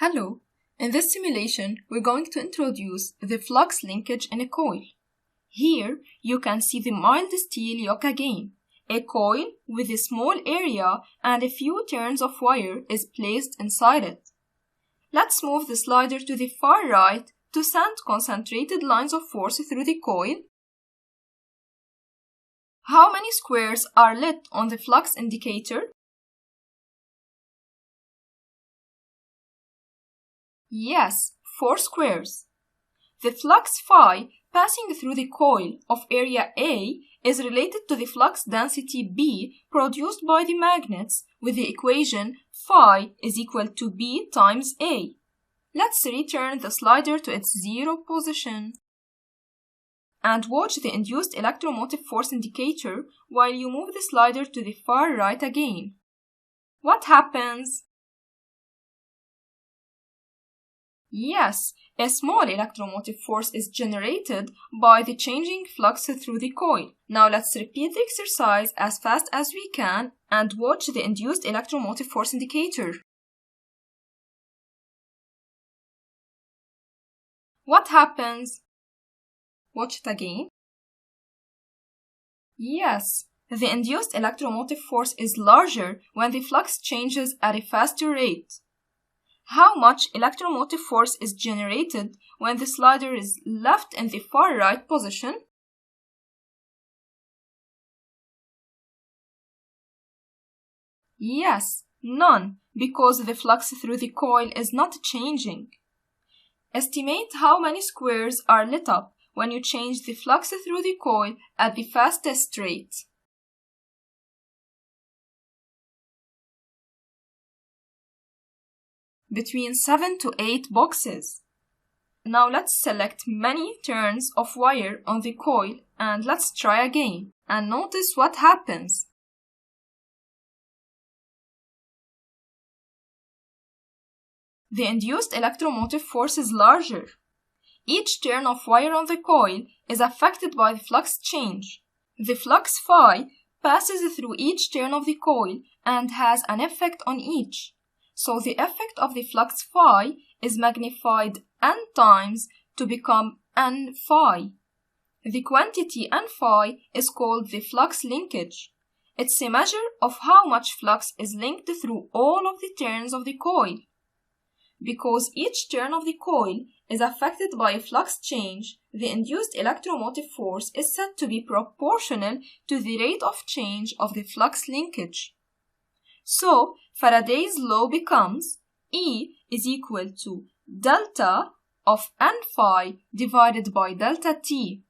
Hello! In this simulation, we're going to introduce the flux linkage in a coil. Here, you can see the mild steel yoke again. A coil with a small area and a few turns of wire is placed inside it. Let's move the slider to the far right to send concentrated lines of force through the coil. How many squares are lit on the flux indicator? Yes, 4 squares. The flux phi passing through the coil of area A is related to the flux density B produced by the magnets with the equation phi is equal to B times A. Let's return the slider to its 0 position and watch the induced electromotive force indicator while you move the slider to the far right again. What happens? Yes, a small electromotive force is generated by the changing flux through the coil. Now let's repeat the exercise as fast as we can and watch the induced electromotive force indicator. What happens? Watch it again. Yes, the induced electromotive force is larger when the flux changes at a faster rate. How much electromotive force is generated when the slider is left in the far right position? Yes, none, because the flux through the coil is not changing. Estimate how many squares are lit up when you change the flux through the coil at the fastest rate. Between 7 to 8 boxes. Now let's select many turns of wire on the coil and let's try again and notice what happens. The induced electromotive force is larger. Each turn of wire on the coil is affected by the flux change. The flux phi passes through each turn of the coil and has an effect on each. So the effect of the flux phi is magnified n times to become n phi. The quantity n phi is called the flux linkage. It's a measure of how much flux is linked through all of the turns of the coil. Because each turn of the coil is affected by a flux change, the induced electromotive force is said to be proportional to the rate of change of the flux linkage. So, Faraday's law becomes E is equal to delta of n phi divided by delta t.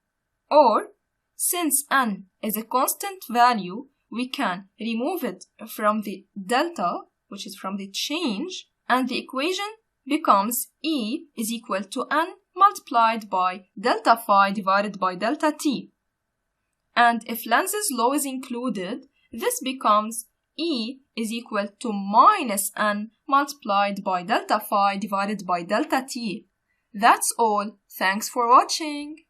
Or, since n is a constant value, we can remove it from the delta, which is from the change, and the equation becomes E is equal to n multiplied by delta phi divided by delta t. And if Lenz's law is included, this becomes E is equal to minus n multiplied by delta phi divided by delta t. That's all. Thanks for watching.